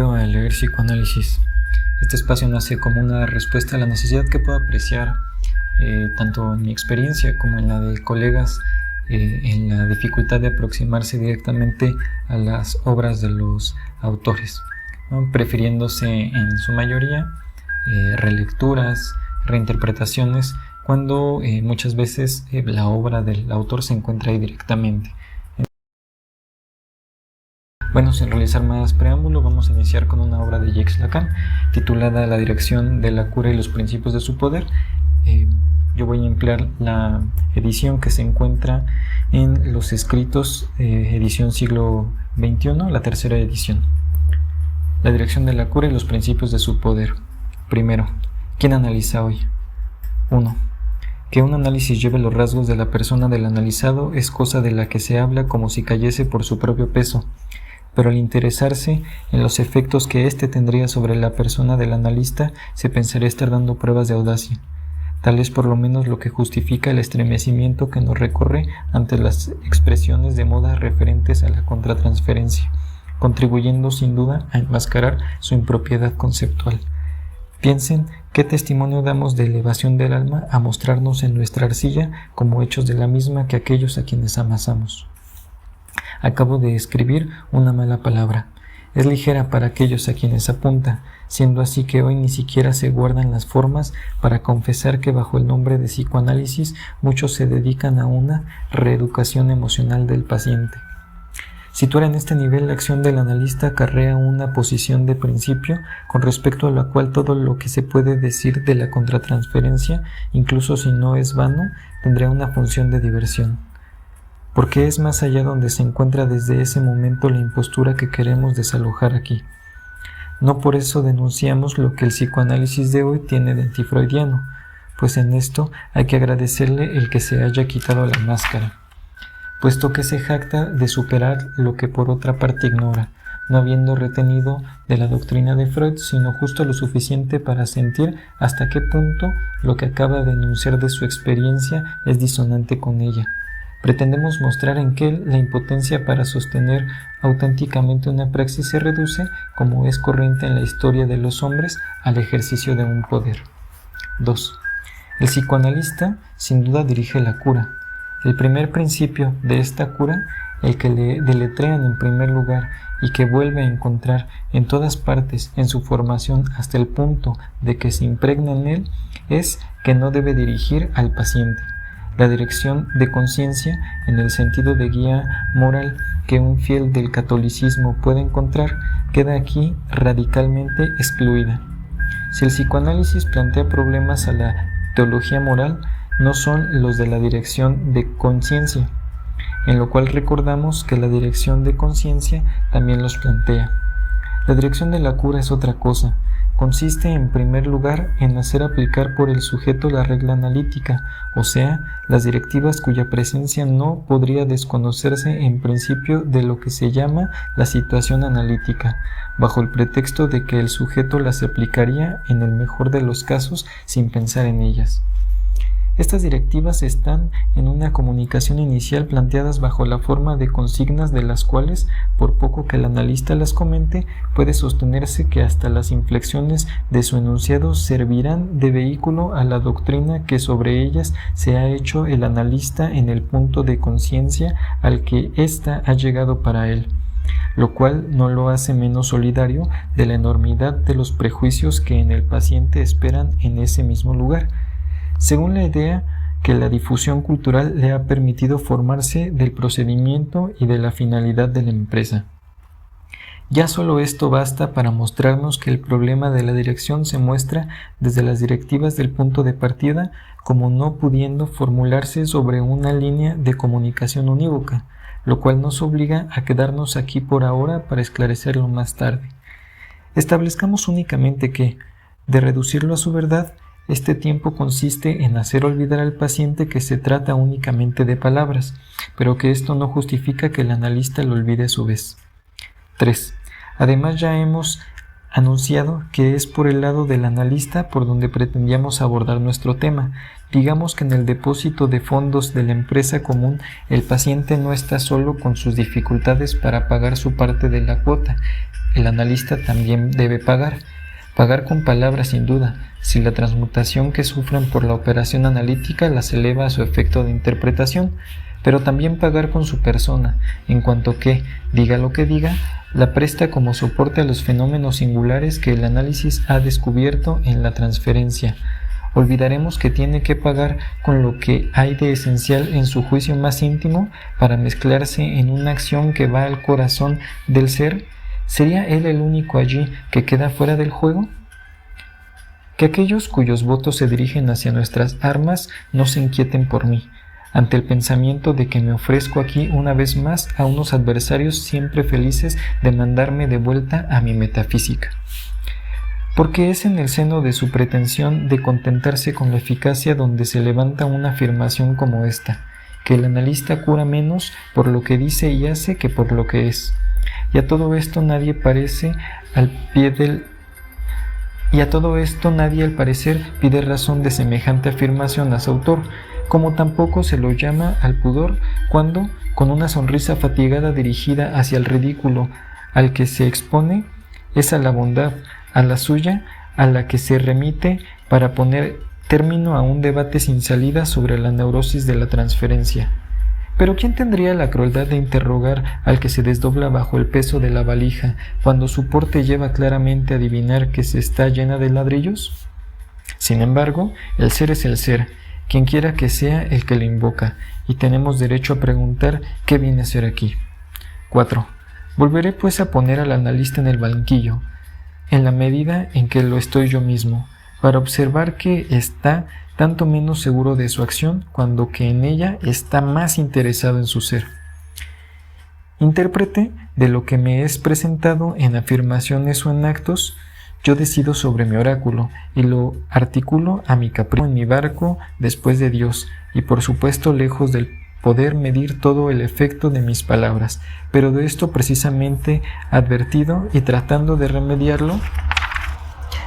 Bienvenido a leer psicoanálisis. Este espacio nace como una respuesta a la necesidad que puedo apreciar tanto en mi experiencia como en la de colegas en la dificultad de aproximarse directamente a las obras de los autores, ¿no? Prefiriéndose en su mayoría relecturas, reinterpretaciones, cuando muchas veces la obra del autor se encuentra ahí directamente. Bueno, sin realizar más preámbulo, vamos a iniciar con una obra de Jacques Lacan titulada La dirección de la cura y los principios de su poder. Yo voy a emplear la edición que se encuentra en los escritos, edición siglo XXI, la tercera edición. La dirección de la cura y los principios de su poder. Primero, ¿quién analiza hoy? 1. Que un análisis lleve los rasgos de la persona del analizado es cosa de la que se habla como si cayese por su propio peso, pero al interesarse en los efectos que éste tendría sobre la persona del analista, se pensaría estar dando pruebas de audacia. Tal es por lo menos lo que justifica el estremecimiento que nos recorre ante las expresiones de moda referentes a la contratransferencia, contribuyendo sin duda a enmascarar su impropiedad conceptual. Piensen qué testimonio damos de elevación del alma a mostrarnos en nuestra arcilla como hechos de la misma que aquellos a quienes amasamos. Acabo de escribir una mala palabra. Es ligera para aquellos a quienes apunta, siendo así que hoy ni siquiera se guardan las formas para confesar que bajo el nombre de psicoanálisis muchos se dedican a una reeducación emocional del paciente. Situar en este nivel la acción del analista acarrea una posición de principio con respecto a la cual todo lo que se puede decir de la contratransferencia, incluso si no es vano, tendría una función de diversión. Porque es más allá donde se encuentra desde ese momento la impostura que queremos desalojar aquí. No por eso denunciamos lo que el psicoanálisis de hoy tiene de antifreudiano, pues en esto hay que agradecerle el que se haya quitado la máscara, puesto que se jacta de superar lo que por otra parte ignora, no habiendo retenido de la doctrina de Freud, sino justo lo suficiente para sentir hasta qué punto lo que acaba de enunciar de su experiencia es disonante con ella. Pretendemos mostrar en que la impotencia para sostener auténticamente una praxis se reduce, como es corriente en la historia de los hombres, al ejercicio de un poder. 2. El psicoanalista sin duda dirige la cura. El primer principio de esta cura, el que le deletrean en primer lugar y que vuelve a encontrar en todas partes en su formación hasta el punto de que se impregna en él, es que no debe dirigir al paciente. La dirección de conciencia, en el sentido de guía moral que un fiel del catolicismo puede encontrar, queda aquí radicalmente excluida. Si el psicoanálisis plantea problemas a la teología moral, no son los de la dirección de conciencia, en lo cual recordamos que la dirección de conciencia también los plantea. La dirección de la cura es otra cosa. Consiste en primer lugar en hacer aplicar por el sujeto la regla analítica, o sea, las directivas cuya presencia no podría desconocerse en principio de lo que se llama la situación analítica, bajo el pretexto de que el sujeto las aplicaría en el mejor de los casos sin pensar en ellas. Estas directivas están en una comunicación inicial planteadas bajo la forma de consignas de las cuales, por poco que el analista las comente, puede sostenerse que hasta las inflexiones de su enunciado servirán de vehículo a la doctrina que sobre ellas se ha hecho el analista en el punto de conciencia al que ésta ha llegado para él, lo cual no lo hace menos solidario de la enormidad de los prejuicios que en el paciente esperan en ese mismo lugar, según la idea que la difusión cultural le ha permitido formarse del procedimiento y de la finalidad de la empresa. Ya solo esto basta para mostrarnos que el problema de la dirección se muestra desde las directivas del punto de partida como no pudiendo formularse sobre una línea de comunicación unívoca, lo cual nos obliga a quedarnos aquí por ahora para esclarecerlo más tarde. Establezcamos únicamente que, de reducirlo a su verdad, este tiempo consiste en hacer olvidar al paciente que se trata únicamente de palabras, pero que esto no justifica que el analista lo olvide a su vez. 3. Además ya hemos anunciado que es por el lado del analista por donde pretendíamos abordar nuestro tema. Digamos que en el depósito de fondos de la empresa común, el paciente no está solo con sus dificultades para pagar su parte de la cuota. El analista también debe pagar. Pagar con palabras sin duda, si la transmutación que sufren por la operación analítica las eleva a su efecto de interpretación, pero también pagar con su persona, en cuanto que, diga lo que diga, la presta como soporte a los fenómenos singulares que el análisis ha descubierto en la transferencia. Olvidaremos que tiene que pagar con lo que hay de esencial en su juicio más íntimo para mezclarse en una acción que va al corazón del ser. ¿Sería él el único allí que queda fuera del juego? Que aquellos cuyos votos se dirigen hacia nuestras armas no se inquieten por mí, ante el pensamiento de que me ofrezco aquí una vez más a unos adversarios siempre felices de mandarme de vuelta a mi metafísica. Porque es en el seno de su pretensión de contentarse con la eficacia donde se levanta una afirmación como esta, que el analista cura menos por lo que dice y hace que por lo que es. Y a todo esto nadie al parecer pide razón de semejante afirmación a su autor, como tampoco se lo llama al pudor cuando, con una sonrisa fatigada dirigida hacia el ridículo al que se expone, es a la bondad, a la suya, a la que se remite para poner término a un debate sin salida sobre la neurosis de la transferencia. Pero ¿quién tendría la crueldad de interrogar al que se desdobla bajo el peso de la valija cuando su porte lleva claramente a adivinar que se está llena de ladrillos? Sin embargo, el ser es el ser, quien quiera que sea el que lo invoca, y tenemos derecho a preguntar qué viene a ser aquí. 4. Volveré pues a poner al analista en el banquillo, en la medida en que lo estoy yo mismo, para observar que está tanto menos seguro de su acción cuando que en ella está más interesado en su ser. Intérprete de lo que me es presentado en afirmaciones o en actos, yo decido sobre mi oráculo y lo articulo a mi capricho en mi barco después de Dios y por supuesto lejos del poder medir todo el efecto de mis palabras, pero de esto precisamente advertido y tratando de remediarlo.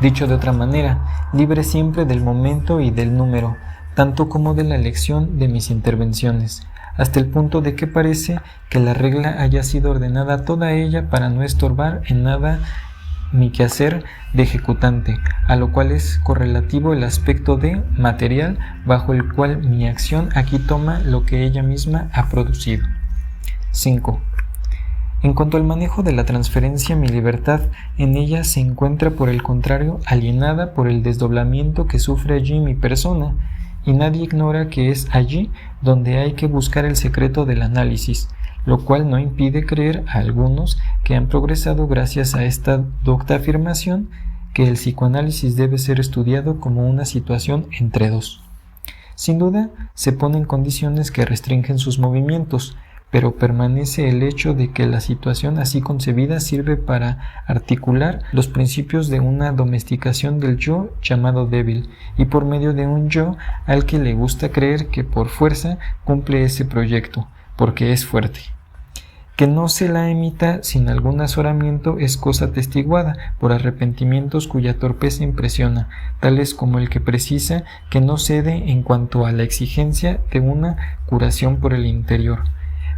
Dicho de otra manera, libre siempre del momento y del número, tanto como de la elección de mis intervenciones, hasta el punto de que parece que la regla haya sido ordenada toda ella para no estorbar en nada mi quehacer de ejecutante, a lo cual es correlativo el aspecto de material bajo el cual mi acción aquí toma lo que ella misma ha producido. 5. En cuanto al manejo de la transferencia, mi libertad en ella se encuentra por el contrario alienada por el desdoblamiento que sufre allí mi persona, y nadie ignora que es allí donde hay que buscar el secreto del análisis, lo cual no impide creer a algunos que han progresado gracias a esta docta afirmación que el psicoanálisis debe ser estudiado como una situación entre dos. Sin duda, se ponen condiciones que restringen sus movimientos, pero permanece el hecho de que la situación así concebida sirve para articular los principios de una domesticación del yo llamado débil, y por medio de un yo al que le gusta creer que por fuerza cumple ese proyecto, porque es fuerte. Que no se la emita sin algún azoramiento es cosa testiguada por arrepentimientos cuya torpeza impresiona, tales como el que precisa que no cede en cuanto a la exigencia de una curación por el interior.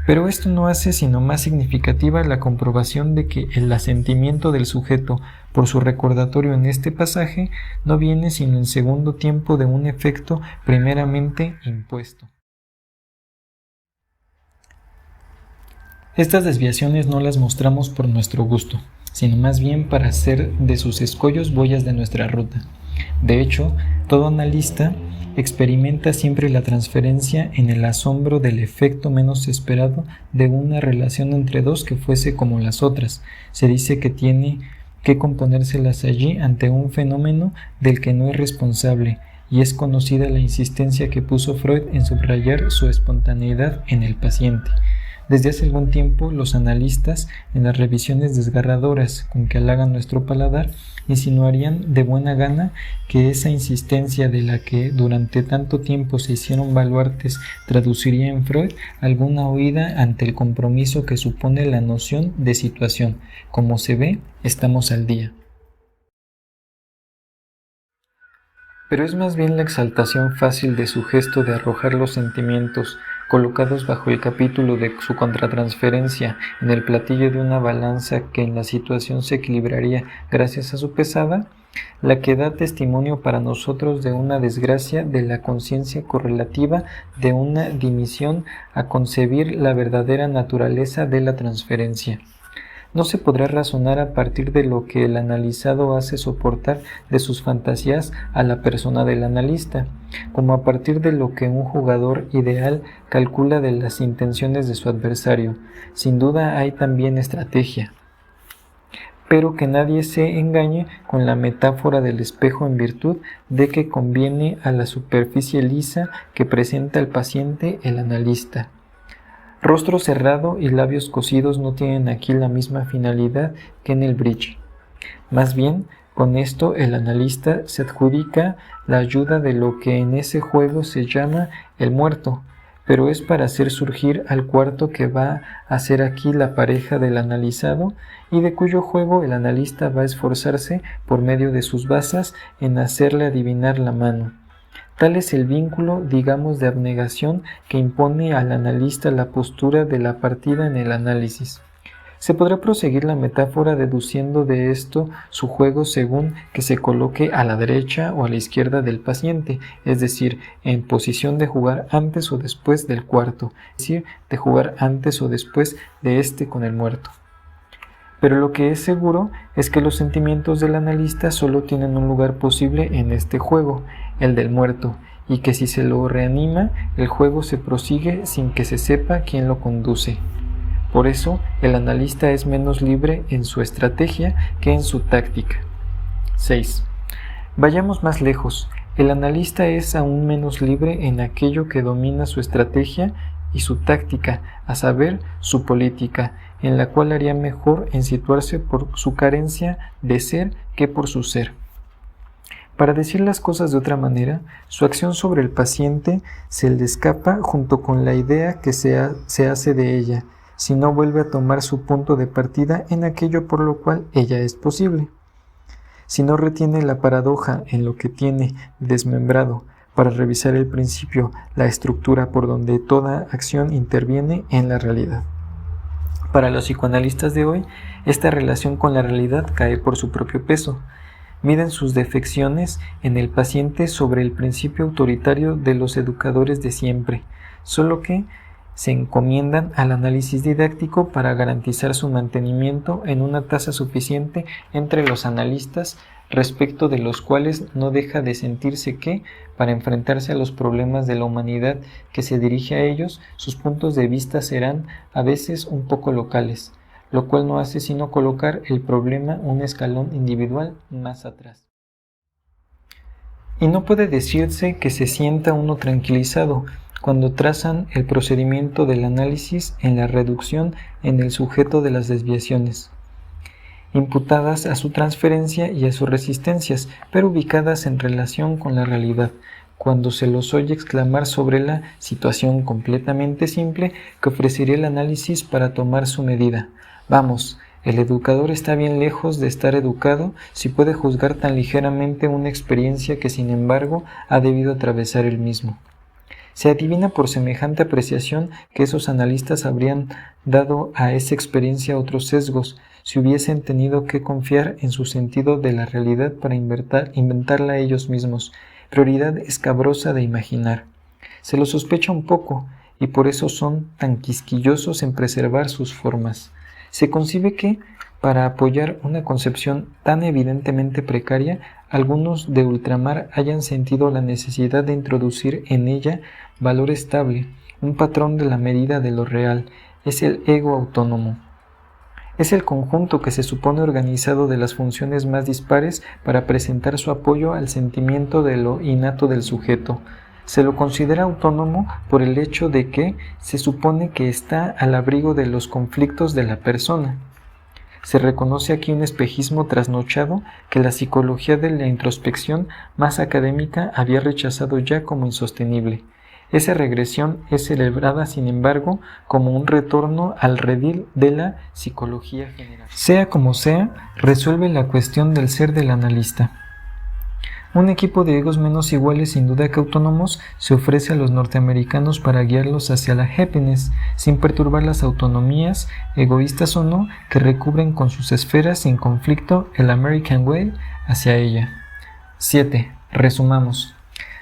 Pero esto no hace sino más significativa la comprobación de que el asentimiento del sujeto por su recordatorio en este pasaje no viene sino en segundo tiempo de un efecto primeramente impuesto. Estas desviaciones no las mostramos por nuestro gusto, sino más bien para hacer de sus escollos boyas de nuestra ruta. De hecho, todo analista experimenta siempre la transferencia en el asombro del efecto menos esperado de una relación entre dos que fuese como las otras. Se dice que tiene que componérselas allí ante un fenómeno del que no es responsable, y es conocida la insistencia que puso Freud en subrayar su espontaneidad en el paciente. Desde hace algún tiempo, los analistas, en las revisiones desgarradoras con que halagan nuestro paladar, insinuarían de buena gana que esa insistencia de la que durante tanto tiempo se hicieron baluartes traduciría en Freud alguna huida ante el compromiso que supone la noción de situación. Como se ve, estamos al día. pero es más bien la exaltación fácil de su gesto de arrojar los sentimientos, colocados bajo el capítulo de su contratransferencia en el platillo de una balanza que en la situación se equilibraría gracias a su pesada, la que da testimonio para nosotros de una desgracia de la conciencia correlativa de una dimisión a concebir la verdadera naturaleza de la transferencia. No se podrá razonar a partir de lo que el analizado hace soportar de sus fantasías a la persona del analista, como a partir de lo que un jugador ideal calcula de las intenciones de su adversario. Sin duda hay también estrategia, pero que nadie se engañe con la metáfora del espejo en virtud de que conviene a la superficie lisa que presenta el paciente el analista. Rostro cerrado y labios cosidos no tienen aquí la misma finalidad que en el bridge. Más bien, con esto el analista se adjudica la ayuda de lo que en ese juego se llama el muerto, pero es para hacer surgir al cuarto que va a ser aquí la pareja del analizado y de cuyo juego el analista va a esforzarse por medio de sus bazas en hacerle adivinar la mano. Tal es el vínculo, digamos, de abnegación que impone al analista la postura de la partida en el análisis. Se podrá proseguir la metáfora deduciendo de esto su juego según que se coloque a la derecha o a la izquierda del paciente, es decir, en posición de jugar antes o después del cuarto, es decir, de jugar antes o después de este con el muerto. Pero lo que es seguro es que los sentimientos del analista solo tienen un lugar posible en este juego, el del muerto, y que si se lo reanima, el juego se prosigue sin que se sepa quién lo conduce. Por eso, el analista es menos libre en su estrategia que en su táctica. 6. Vayamos más lejos. El analista es aún menos libre en aquello que domina su estrategia y su táctica, a saber, su política, en la cual haría mejor en situarse por su carencia de ser que por su ser. Para decir las cosas de otra manera, su acción sobre el paciente se le escapa junto con la idea que se hace de ella, si no vuelve a tomar su punto de partida en aquello por lo cual ella es posible. Si no retiene la paradoja en lo que tiene desmembrado, para revisar el principio, la estructura por donde toda acción interviene en la realidad. Para los psicoanalistas de hoy, esta relación con la realidad cae por su propio peso. Miden sus defecciones en el paciente sobre el principio autoritario de los educadores de siempre, solo que se encomiendan al análisis didáctico para garantizar su mantenimiento en una tasa suficiente entre los analistas, respecto de los cuales no deja de sentirse que, para enfrentarse a los problemas de la humanidad que se dirige a ellos, sus puntos de vista serán a veces un poco locales, lo cual no hace sino colocar el problema un escalón individual más atrás. Y no puede decirse que se sienta uno tranquilizado cuando trazan el procedimiento del análisis en la reducción en el sujeto de las desviaciones, imputadas a su transferencia y a sus resistencias, pero ubicadas en relación con la realidad, cuando se los oye exclamar sobre la situación completamente simple que ofrecería el análisis para tomar su medida. Vamos, el educador está bien lejos de estar educado si puede juzgar tan ligeramente una experiencia que sin embargo ha debido atravesar él mismo. Se adivina por semejante apreciación que esos analistas habrían dado a esa experiencia otros sesgos si hubiesen tenido que confiar en su sentido de la realidad para inventarla ellos mismos, prioridad escabrosa de imaginar. Se lo sospecha un poco y por eso son tan quisquillosos en preservar sus formas. Se concibe que, para apoyar una concepción tan evidentemente precaria, algunos de ultramar hayan sentido la necesidad de introducir en ella valor estable, un patrón de la medida de lo real, es el ego autónomo. Es el conjunto que se supone organizado de las funciones más dispares para presentar su apoyo al sentimiento de lo innato del sujeto. Se lo considera autónomo por el hecho de que se supone que está al abrigo de los conflictos de la persona. Se reconoce aquí un espejismo trasnochado que la psicología de la introspección más académica había rechazado ya como insostenible. Esa regresión es celebrada, sin embargo, como un retorno al redil de la psicología general. Sea como sea, resuelve la cuestión del ser del analista. Un equipo de egos menos iguales, sin duda que autónomos, se ofrece a los norteamericanos para guiarlos hacia la happiness, sin perturbar las autonomías, egoístas o no, que recubren con sus esferas sin conflicto el American Way hacia ella. 7. Resumamos.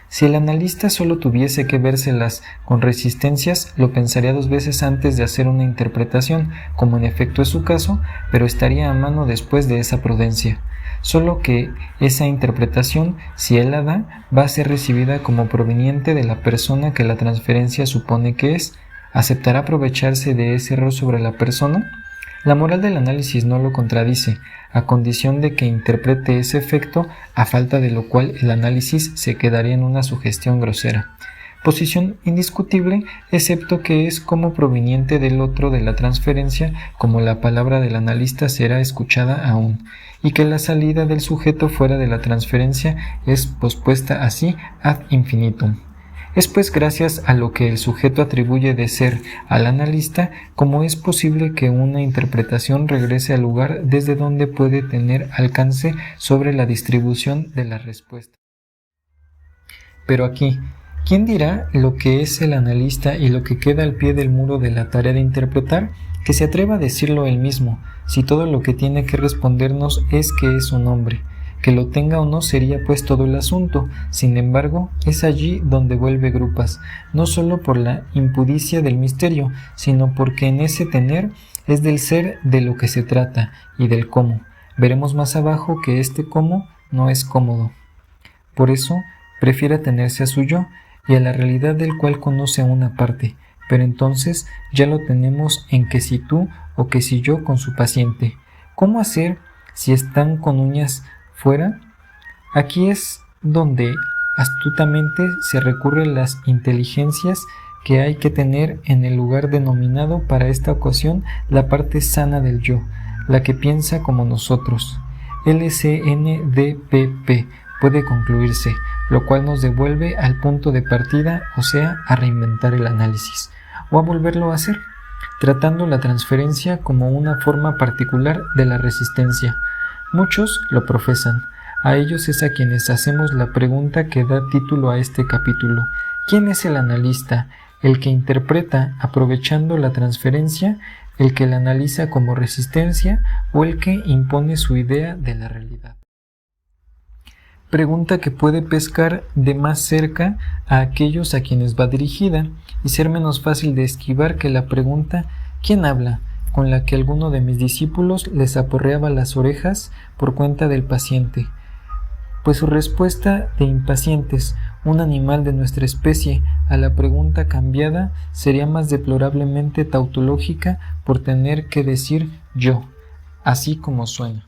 Si el analista solo tuviese que vérselas con resistencias, lo pensaría 2 veces antes de hacer una interpretación, como en efecto es su caso, pero estaría a mano después de esa prudencia. Solo que esa interpretación, si él la da, va a ser recibida como proveniente de la persona que la transferencia supone que es. ¿Aceptará aprovecharse de ese error sobre la persona? La moral del análisis no lo contradice, a condición de que interprete ese efecto, a falta de lo cual el análisis se quedaría en una sugestión grosera. Posición indiscutible, excepto que es como proveniente del otro de la transferencia, como la palabra del analista será escuchada aún, y que la salida del sujeto fuera de la transferencia es pospuesta así ad infinitum. Es pues gracias a lo que el sujeto atribuye de ser al analista como es posible que una interpretación regrese al lugar desde donde puede tener alcance sobre la distribución de la respuesta. Pero aquí, ¿quién dirá lo que es el analista y lo que queda al pie del muro de la tarea de interpretar? Que se atreva a decirlo él mismo, si todo lo que tiene que respondernos es que es un hombre. Que lo tenga o no sería pues todo el asunto. Sin embargo, es allí donde vuelve grupas, no solo por la impudicia del misterio, sino porque en ese tener es del ser de lo que se trata y del cómo. Veremos más abajo que este cómo no es cómodo. Por eso, prefiere atenerse a su yo y a la realidad del cual conoce una parte, pero entonces ya lo tenemos en que si tú o que si yo con su paciente. ¿Cómo hacer si están con uñas fuera? Aquí es donde astutamente se recurre a las inteligencias que hay que tener en el lugar denominado para esta ocasión la parte sana del yo, la que piensa como nosotros. LCNDPP puede concluirse, lo cual nos devuelve al punto de partida, o sea, a reinventar el análisis, o a volverlo a hacer, tratando la transferencia como una forma particular de la resistencia. Muchos lo profesan. A ellos es a quienes hacemos la pregunta que da título a este capítulo. ¿Quién es el analista? ¿El que interpreta aprovechando la transferencia? ¿El que la analiza como resistencia? ¿O el que impone su idea de la realidad? Pregunta que puede pescar de más cerca a aquellos a quienes va dirigida y ser menos fácil de esquivar que la pregunta ¿quién habla?, con la que alguno de mis discípulos les aporreaba las orejas por cuenta del paciente, pues su respuesta de impacientes, un animal de nuestra especie, a la pregunta cambiada sería más deplorablemente tautológica por tener que decir yo, así como suena.